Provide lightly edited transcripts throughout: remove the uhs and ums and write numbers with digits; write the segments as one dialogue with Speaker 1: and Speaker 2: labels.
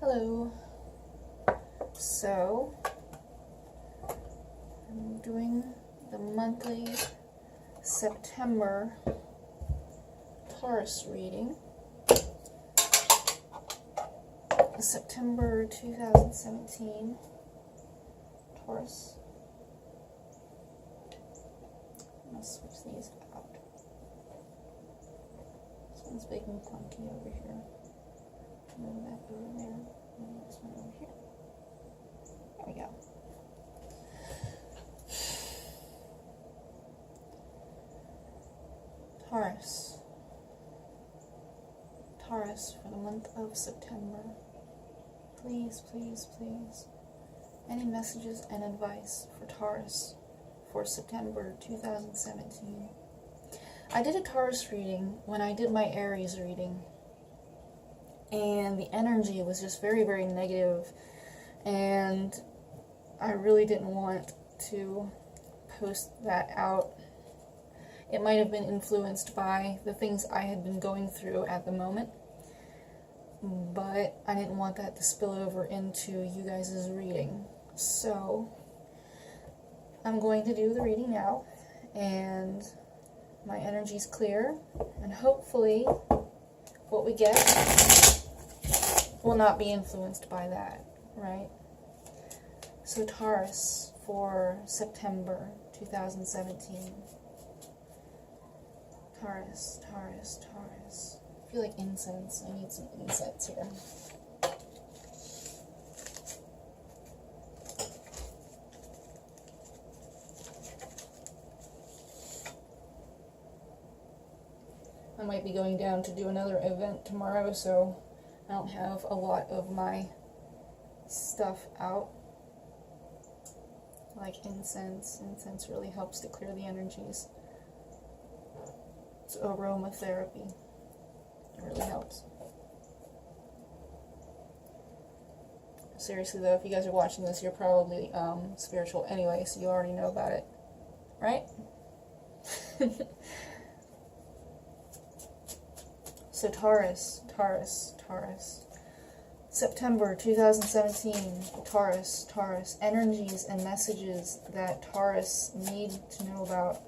Speaker 1: Hello. So, I'm doing the monthly September Taurus reading. September 2017 Taurus. I'm going to switch these out. This one's big and clunky over here. Move that over there. And this one over here. There we go. Taurus. Taurus for the month of September. Please, please, please. Any messages and advice for Taurus for September 2017? I did a Taurus reading when I did my Aries reading. And the energy was just very, very negative, and I really didn't want to post that out. It might have been influenced by the things I had been going through at the moment, but I didn't want that to spill over into you guys' reading. So I'm going to do the reading now, and my energy's clear, and hopefully what we get will not be influenced by that, right? So Taurus for September 2017. Taurus, Taurus, Taurus. I feel like incense. I need some incense here. I might be going down to do another event tomorrow, so I don't have a lot of my stuff out, like incense. Incense really helps to clear the energies. It's aromatherapy. It really helps. Seriously though, if you guys are watching this, you're probably spiritual anyway, so you already know about it, right? So Taurus, Taurus, Taurus. September 2017, Taurus, Taurus. Energies and messages that Taurus need to know about.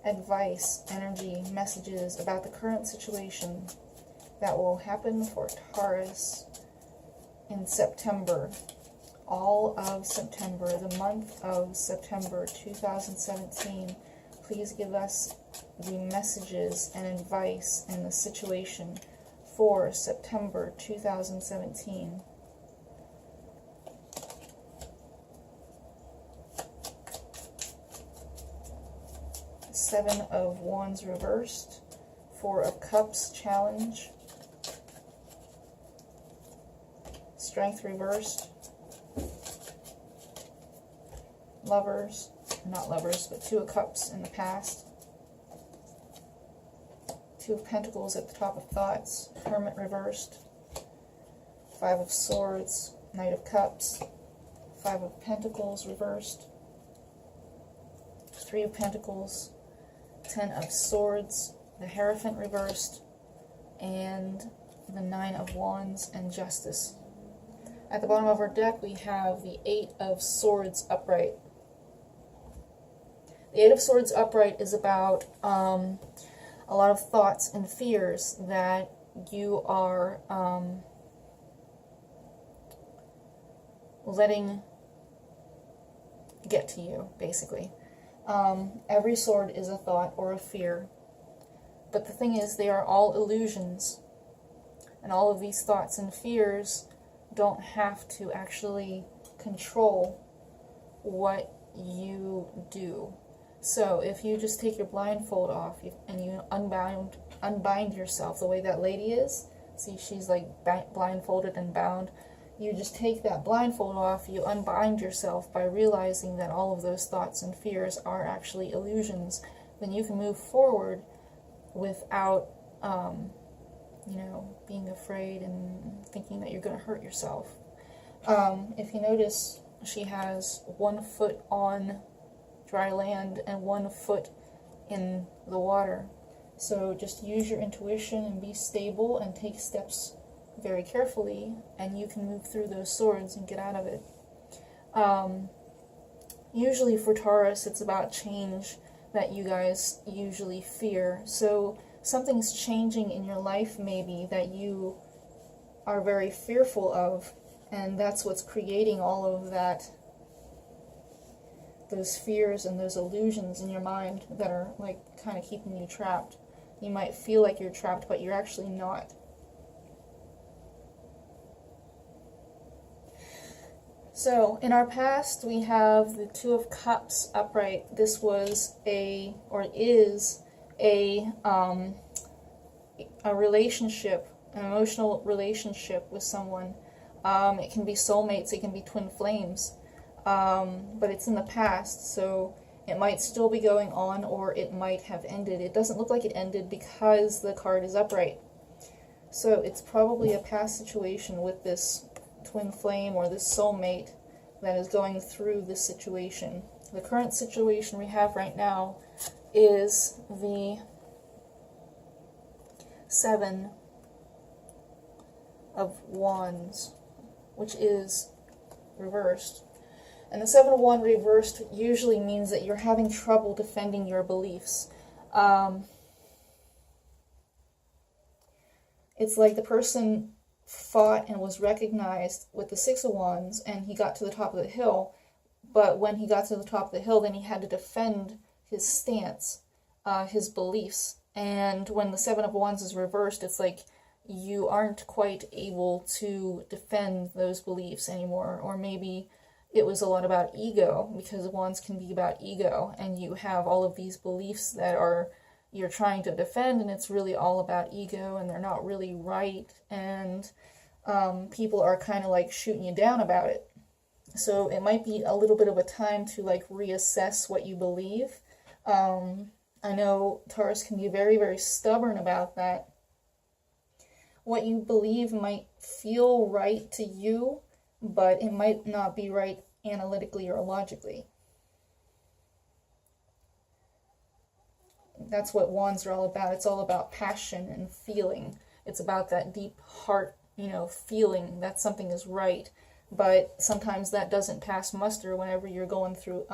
Speaker 1: Advice, energy, messages about the current situation that will happen for Taurus in September. All of September, the month of September 2017. Please give us the messages and advice and the situation for September 2017. Seven of Wands reversed. Four of Cups challenge. Strength reversed. Lovers. Not lovers, but Two of Cups in the past. Two of Pentacles at the top of thoughts. Hermit reversed. Five of Swords. Knight of Cups. Five of Pentacles reversed. Three of Pentacles. 10 of Swords. The Hierophant reversed. And the Nine of Wands and Justice. At the bottom of our deck we have the Eight of Swords upright. The Eight of Swords upright is about a lot of thoughts and fears that you are letting get to you, basically. Every sword is a thought or a fear. But the thing is, they are all illusions. And all of these thoughts and fears don't have to actually control what you do. So if you just take your blindfold off and you unbind yourself the way that lady is, see, she's like blindfolded and bound. You just take that blindfold off, you unbind yourself by realizing that all of those thoughts and fears are actually illusions. Then you can move forward without, being afraid and thinking that you're going to hurt yourself. If you notice, she has 1 foot on dry land and 1 foot in the water. So just use your intuition and be stable and take steps very carefully, and you can move through those swords and get out of it. Usually for Taurus, it's about change that you guys usually fear. So something's changing in your life maybe that you are very fearful of, and that's what's creating all of that, those fears and those illusions in your mind that are like kind of keeping you trapped. You might feel like you're trapped, but you're actually not. So, in our past, we have the Two of Cups upright. This was or is a relationship, an emotional relationship with someone. It can be soulmates, it can be twin flames, but it's in the past, so it might still be going on, or it might have ended. It doesn't look like it ended because the card is upright. So it's probably a past situation with this twin flame or this soulmate that is going through this situation. The current situation we have right now is the Seven of Wands, which is reversed. And the Seven of Wands reversed usually means that you're having trouble defending your beliefs. It's like the person fought and was recognized with the Six of Wands, and he got to the top of the hill, but when he got to the top of the hill, then he had to defend his stance, his beliefs. And when the Seven of Wands is reversed, it's like you aren't quite able to defend those beliefs anymore. Or maybe it was a lot about ego, because Wands can be about ego, and you have all of these beliefs that you're trying to defend, and it's really all about ego, and they're not really right, and people are kind of like shooting you down about it. So it might be a little bit of a time to like reassess what you believe. I know Taurus can be very, very stubborn about that. What you believe might feel right to you, but it might not be right analytically or logically. That's what Wands are all about. It's all about passion and feeling. It's about that deep heart, feeling that something is right. But sometimes that doesn't pass muster whenever you're going through,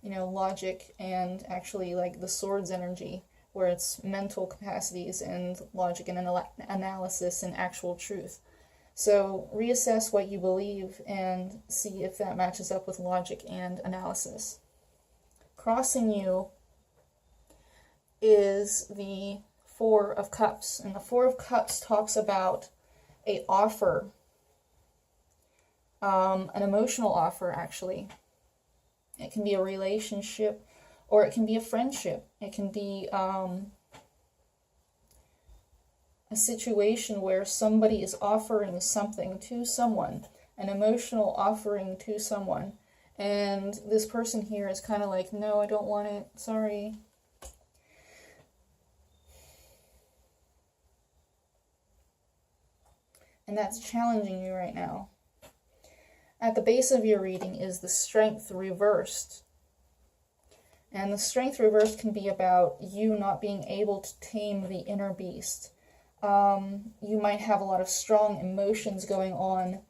Speaker 1: logic and actually like the swords energy, where it's mental capacities and logic and analysis and actual truth. So reassess what you believe and see if that matches up with logic and analysis. Crossing you is the Four of Cups, and the Four of Cups talks about an offer, an emotional offer actually. It can be a relationship, or it can be a friendship. It can be a situation where somebody is offering something to someone, an emotional offering to someone, and this person here is kind of like, no, I don't want it, sorry. And that's challenging you right now. At the base of your reading is the Strength reversed. And the Strength reversed can be about you not being able to tame the inner beast. You might have a lot of strong emotions going on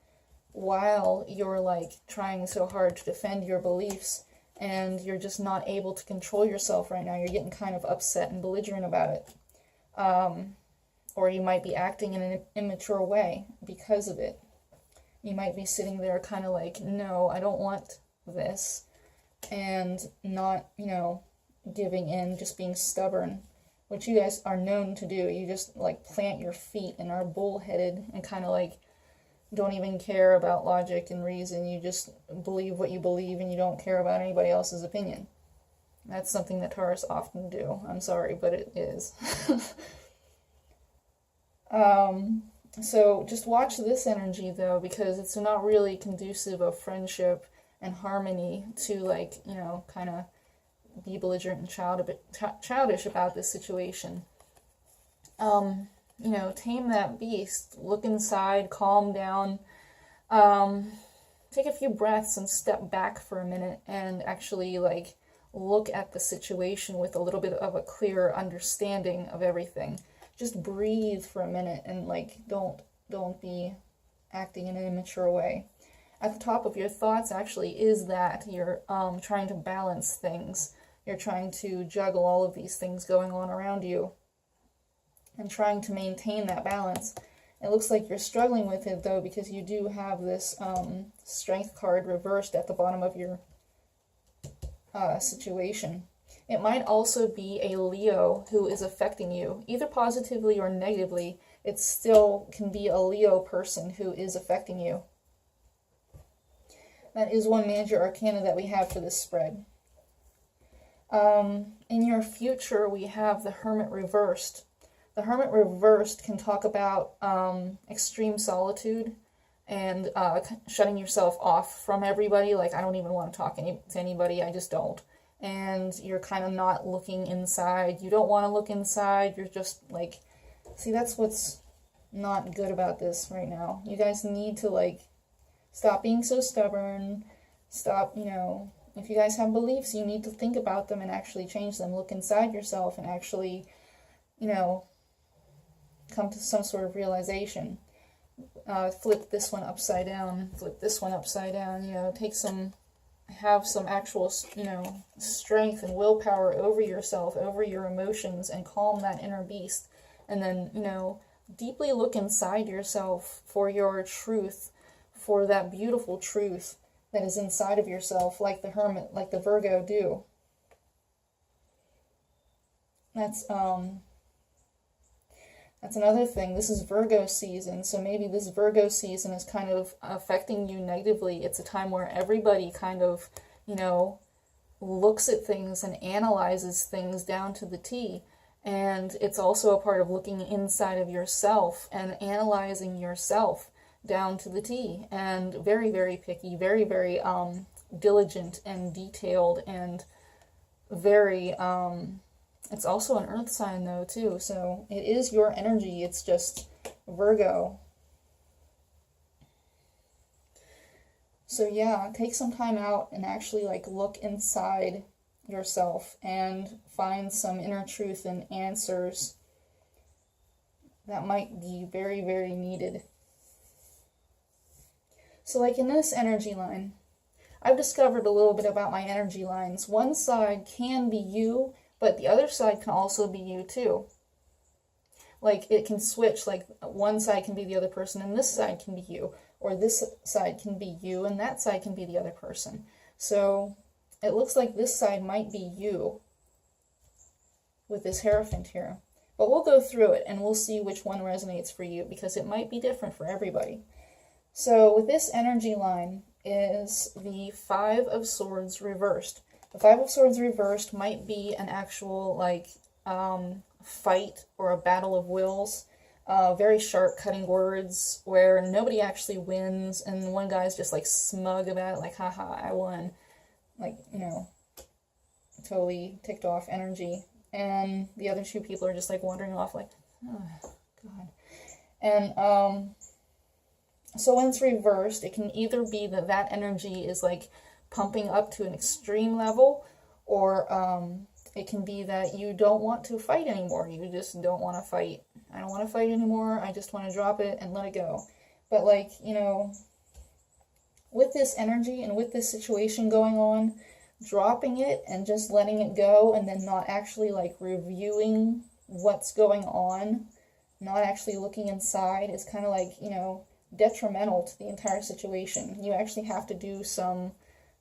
Speaker 1: while you're like trying so hard to defend your beliefs, and you're just not able to control yourself right now. You're getting kind of upset and belligerent about it. Or you might be acting in an immature way because of it. You might be sitting there kind of like, no, I don't want this, and not, giving in, just being stubborn, which you guys are known to do. You just like plant your feet and are bullheaded and kind of like don't even care about logic and reason. You just believe what you believe and you don't care about anybody else's opinion. That's something that Taurus often do. I'm sorry, but it is. So just watch this energy though, because it's not really conducive of friendship and harmony to like, kind of be belligerent and childish about this situation. Tame that beast, look inside, calm down, take a few breaths and step back for a minute and actually like look at the situation with a little bit of a clearer understanding of everything. just breathe for a minute and like don't be acting in an immature way. At the top of your thoughts actually is that you're trying to balance things. You're trying to juggle all of these things going on around you and trying to maintain that balance. It looks like you're struggling with it though, because you do have this strength card reversed at the bottom of your situation. It might also be a Leo who is affecting you, either positively or negatively. It still can be a Leo person who is affecting you. That is one major arcana that we have for this spread. In your future, we have the Hermit reversed. The Hermit reversed can talk about extreme solitude and shutting yourself off from everybody. Like, I don't even want to talk to anybody, I just don't. And you're kind of not looking inside. You don't want to look inside. You're just like, see, that's what's not good about this right now. You guys need to like stop being so stubborn. Stop, you know, if you guys have beliefs, you need to think about them and actually change them. Look inside yourself and actually, you know, come to some sort of realization. Flip this one upside down. Flip this one upside down. You know, have some actual, you know, strength and willpower over yourself, over your emotions, and calm that inner beast. And then, you know, deeply look inside yourself for your truth, for that beautiful truth that is inside of yourself, like the Hermit, like the Virgo do. That's another thing. This is Virgo season, so maybe this Virgo season is kind of affecting you negatively. It's a time where everybody kind of, you know, looks at things and analyzes things down to the T. And it's also a part of looking inside of yourself and analyzing yourself down to the T. And very, very picky, very, very diligent and detailed, and very... It's also an earth sign, though, too, so it is your energy. It's just Virgo. So, yeah, take some time out and actually, like, look inside yourself and find some inner truth and answers that might be very, very needed. So, like, in this energy line, I've discovered a little bit about my energy lines. One side can be you, but the other side can also be you too. Like, it can switch, like one side can be the other person and this side can be you. Or this side can be you and that side can be the other person. So it looks like this side might be you with this Hierophant here. But we'll go through it and we'll see which one resonates for you, because it might be different for everybody. So with this energy line is the Five of Swords reversed. The Five of Swords reversed might be an actual, like, fight or a battle of wills. Very sharp, cutting words where nobody actually wins, and one guy's just, like, smug about it, like, haha, I won. Like, you know, totally ticked off energy. And the other two people are just, like, wandering off, like, oh, God. And, so when it's reversed, it can either be that that energy is, like, pumping up to an extreme level, or it can be that you don't want to fight anymore. You just don't want to fight. I don't want to fight anymore. I just want to drop it and let it go. But, like, you know, with this energy and with this situation going on, dropping it and just letting it go, and then not actually, like, reviewing what's going on, not actually looking inside, is kind of like, you know, detrimental to the entire situation. You actually have to do some,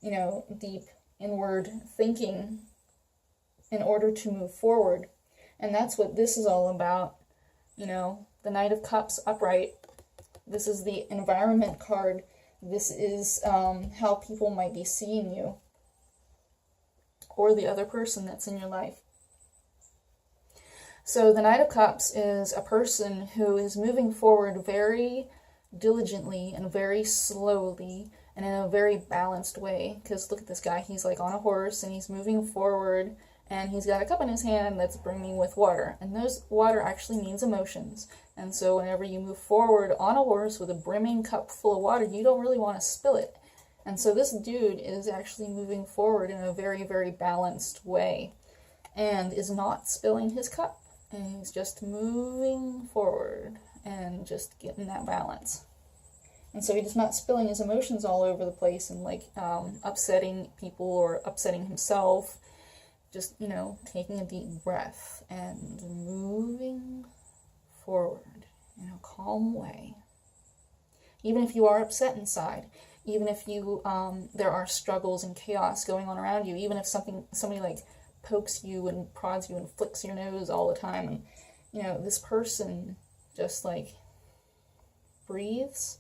Speaker 1: you know, deep inward thinking in order to move forward. And that's what this is all about. You know, the Knight of Cups upright. This is the environment card. This is how people might be seeing you, or the other person that's in your life. So the Knight of Cups is a person who is moving forward very diligently and very slowly and in a very balanced way. Because look at this guy, he's like on a horse and he's moving forward, and he's got a cup in his hand that's brimming with water, and those water actually means emotions. And so whenever you move forward on a horse with a brimming cup full of water, you don't really want to spill it. And so this dude is actually moving forward in a very, very balanced way and is not spilling his cup. And he's just moving forward and just getting that balance. And so he's not spilling his emotions all over the place and like upsetting people or upsetting himself. Just, you know, taking a deep breath and moving forward in a calm way. Even if you are upset inside, even if you there are struggles and chaos going on around you, even if somebody like pokes you and prods you and flicks your nose all the time, and you know, this person just like breathes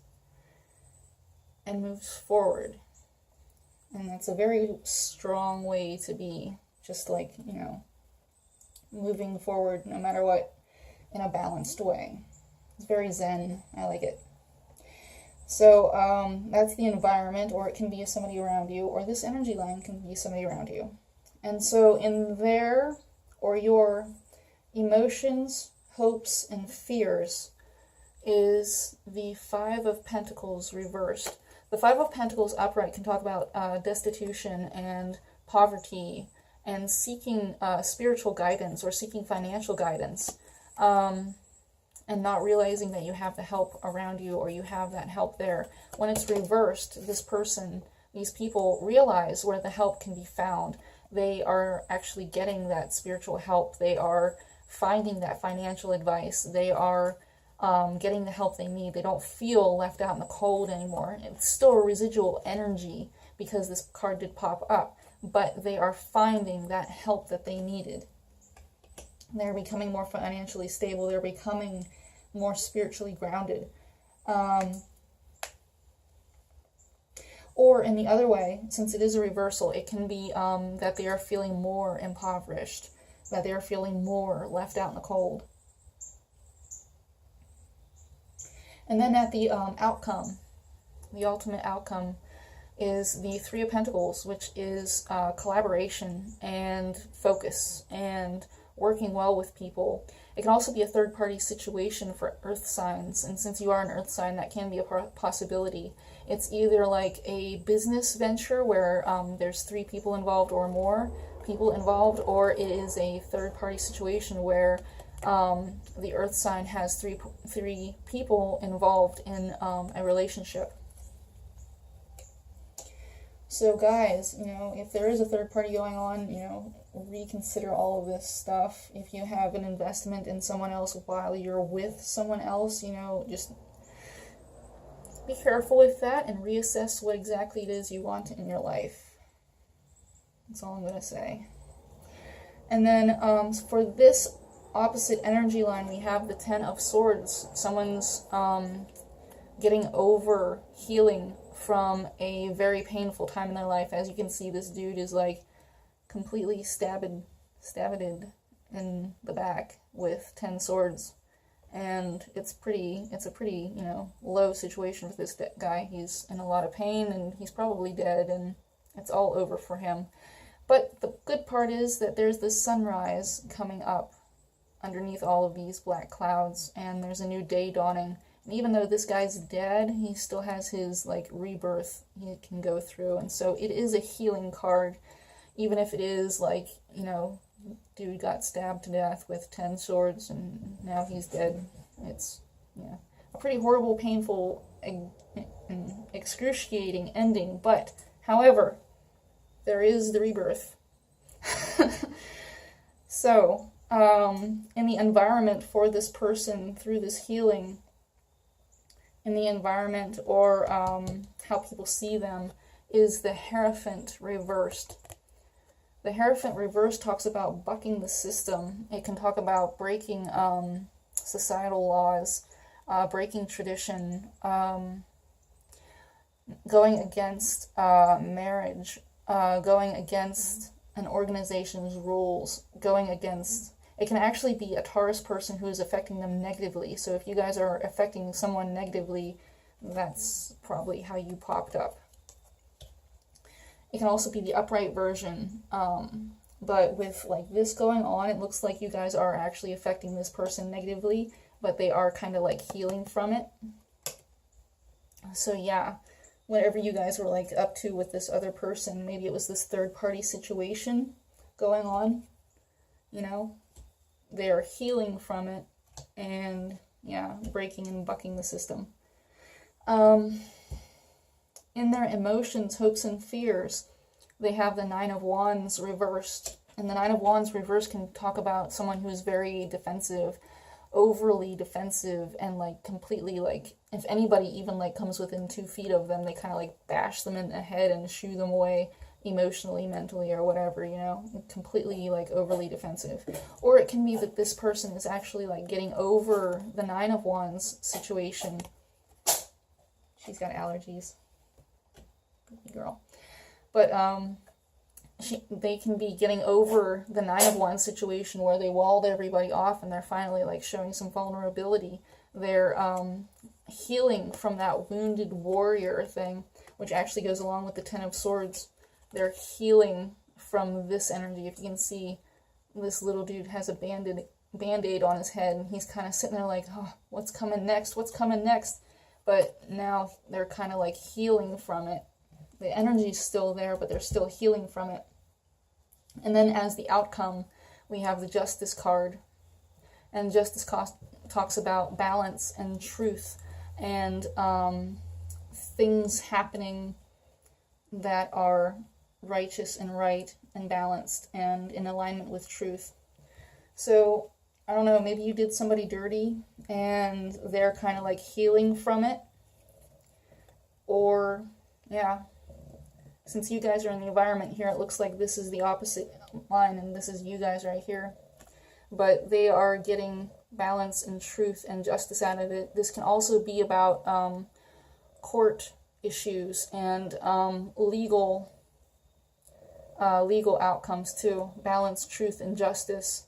Speaker 1: and moves forward. And that's a very strong way to be, just like, you know, moving forward no matter what, in a balanced way. It's very zen. I like it. So that's the environment, or it can be somebody around you, or this energy line can be somebody around you. And so in their or your emotions, hopes, and fears is the Five of Pentacles reversed. The Five of Pentacles upright can talk about destitution and poverty and seeking spiritual guidance or seeking financial guidance. And not realizing that you have the help around you or you have that help there. When it's reversed, this person, these people realize where the help can be found. They are actually getting that spiritual help. They are finding that financial advice. They are getting the help they need. They don't feel left out in the cold anymore. It's still a residual energy because this card did pop up, but they are finding that help that they needed. They're becoming more financially stable. They're becoming more spiritually grounded. Or in the other way, since it is a reversal, it can be that they are feeling more impoverished, that they are feeling more left out in the cold. And then at the outcome, the ultimate outcome is the Three of Pentacles, which is collaboration and focus and working well with people. It can also be a third-party situation for earth signs, and since you are an earth sign, that can be a possibility. It's either like a business venture where there's 3 people involved or more people involved, or it is a third-party situation where the earth sign has three people involved in a relationship. So guys, you know, if there is a third party going on, you know, reconsider all of this stuff. If you have an investment in someone else while you're with someone else, you know, just be careful with that and reassess what exactly it is you want in your life. That's all I'm going to say. And then for this opposite energy line, we have the Ten of Swords. Someone's getting over healing from a very painful time in their life. As you can see, this dude is like completely stabbed in the back with 10 swords, and it's a pretty, you know, low situation for this guy. He's in a lot of pain and he's probably dead, and it's all over for him. But the good part is that there's this sunrise coming up underneath all of these black clouds, and there's a new day dawning. And even though this guy's dead, he still has his, like, rebirth he can go through. And so it is a healing card, even if it is, like, you know, dude got stabbed to death with 10 swords and now he's dead. It's, you know, a pretty horrible, painful, and excruciating ending. But, however, there is the rebirth. So, in the environment for this person through this healing, in the environment or how people see them, is the Hierophant reversed. The Hierophant reversed talks about bucking the system. It can talk about breaking societal laws, breaking tradition, going against marriage, going against an organization's rules, going against... It can actually be a Taurus person who is affecting them negatively. So if you guys are affecting someone negatively, that's probably how you popped up. It can also be the upright version. But with like this going on, it looks like you guys are actually affecting this person negatively, but they are kind of like healing from it. So yeah, whatever you guys were like up to with this other person, maybe it was this third party situation going on, you know? they are healing from it and, yeah, breaking and bucking the system. In their emotions, hopes, and fears, they have the Nine of Wands reversed. And the Nine of Wands reversed can talk about someone who is very defensive, overly defensive, and like completely like, if anybody even like comes within 2 feet of them, they kind of like bash them in the head and shoo them away emotionally, mentally, or whatever, you know, completely like overly defensive. Or it can be that this person is actually like getting over the Nine of Wands situation. She's got allergies. Good girl. But they can be getting over the Nine of Wands situation where they walled everybody off and they're finally like showing some vulnerability. They're healing from that wounded warrior thing, which actually goes along with the Ten of Swords. They're healing from this energy. If you can see, this little dude has a band-aid on his head, and he's kind of sitting there like, oh, what's coming next? What's coming next? But now they're kind of like healing from it. The energy's still there, but they're still healing from it. And then as the outcome, we have the Justice card. And Justice talks about balance and truth and things happening that are righteous and right and balanced and in alignment with truth. So, I don't know, maybe you did somebody dirty and they're kind of like healing from it. Or, yeah, since you guys are in the environment here, it looks like this is the opposite line and this is you guys right here. But they are getting balance and truth and justice out of it. This can also be about court issues and legal outcomes too. Balance, truth, and justice.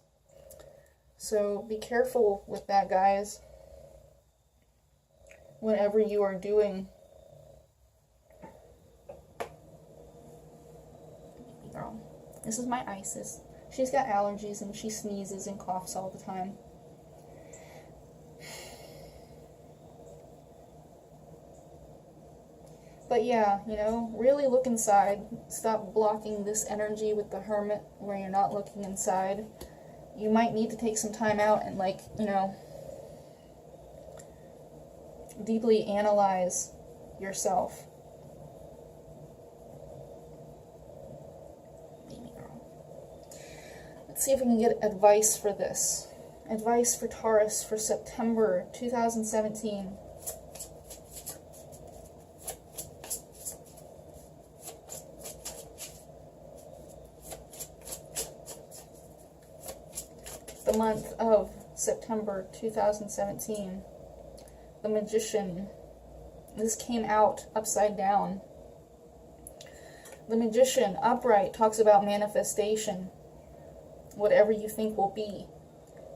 Speaker 1: So be careful with that, guys. Whatever you are doing. Girl, this is my Isis. She's got allergies and she sneezes and coughs all the time. But yeah, you know, really look inside. Stop blocking this energy with the Hermit where you're not looking inside. You might need to take some time out and, like, you know, deeply analyze yourself. Baby girl. Let's see if we can get advice for this. Advice for Taurus for September 2017. The month of September 2017. The Magician. This came out upside down. The Magician, upright, talks about manifestation. Whatever you think will be.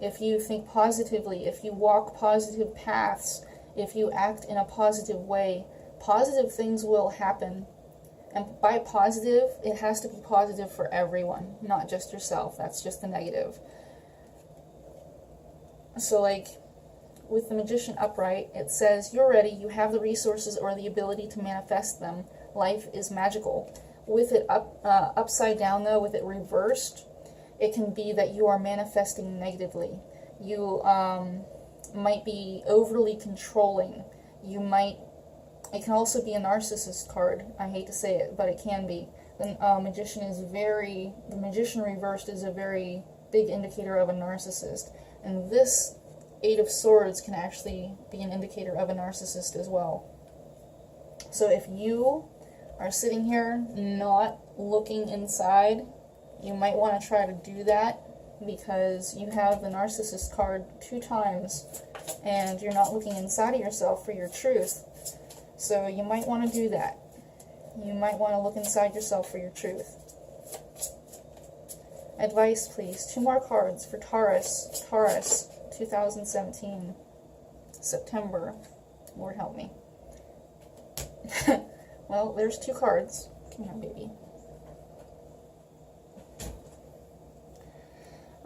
Speaker 1: If you think positively, if you walk positive paths, if you act in a positive way, positive things will happen. And by positive, it has to be positive for everyone, not just yourself. That's just the negative. So, like, with the Magician upright, it says, you're ready, you have the resources or the ability to manifest them. Life is magical. With it upside down, though, with it reversed, it can be that you are manifesting negatively. You might be overly controlling. It can also be a narcissist card. I hate to say it, but it can be. The Magician reversed is a very big indicator of a narcissist. And this Eight of Swords can actually be an indicator of a narcissist as well. So if you are sitting here not looking inside, you might want to try to do that because you have the narcissist card 2 times and you're not looking inside of yourself for your truth. So you might want to do that. You might want to look inside yourself for your truth. Advice, please. 2 more cards for Taurus. Taurus, 2017. September. Lord help me. Well, there's 2 cards. Come here, baby.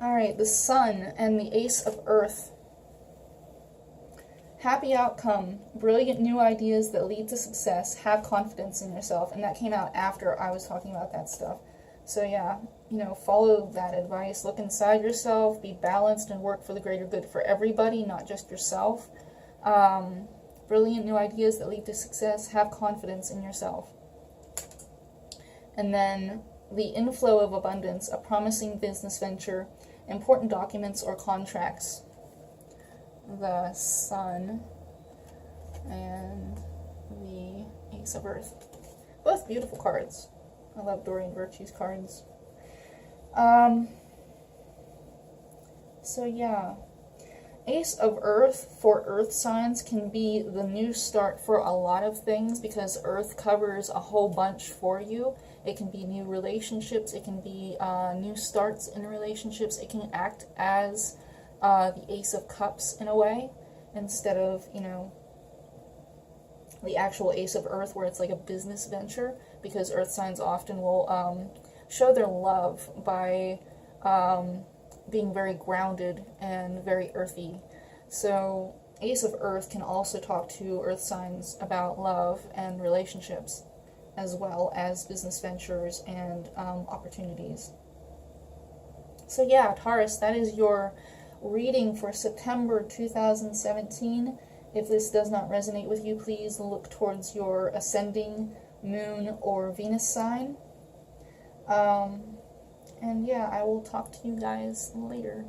Speaker 1: Alright, the Sun and the Ace of Earth. Happy outcome. Brilliant new ideas that lead to success. Have confidence in yourself. And that came out after I was talking about that stuff. So yeah, you know, follow that advice. Look inside yourself, be balanced, and work for the greater good for everybody, not just yourself. Brilliant new ideas that lead to success. Have confidence in yourself. And then the inflow of abundance, a promising business venture, important documents or contracts. The Sun and the Ace of Earth. Both beautiful cards. I love Dorian Virtue's cards. So yeah. Ace of Earth for Earth signs can be the new start for a lot of things because Earth covers a whole bunch for you. It can be new relationships. It can be new starts in relationships. It can act as the Ace of Cups in a way instead of, you know, the actual Ace of Earth where it's like a business venture, because Earth signs often will show their love by being very grounded and very earthy. So Ace of Earth can also talk to Earth signs about love and relationships, as well as business ventures and opportunities. So yeah, Taurus, that is your reading for September 2017. If this does not resonate with you, please look towards your ascending moon or Venus sign. And yeah, I will talk to you guys later.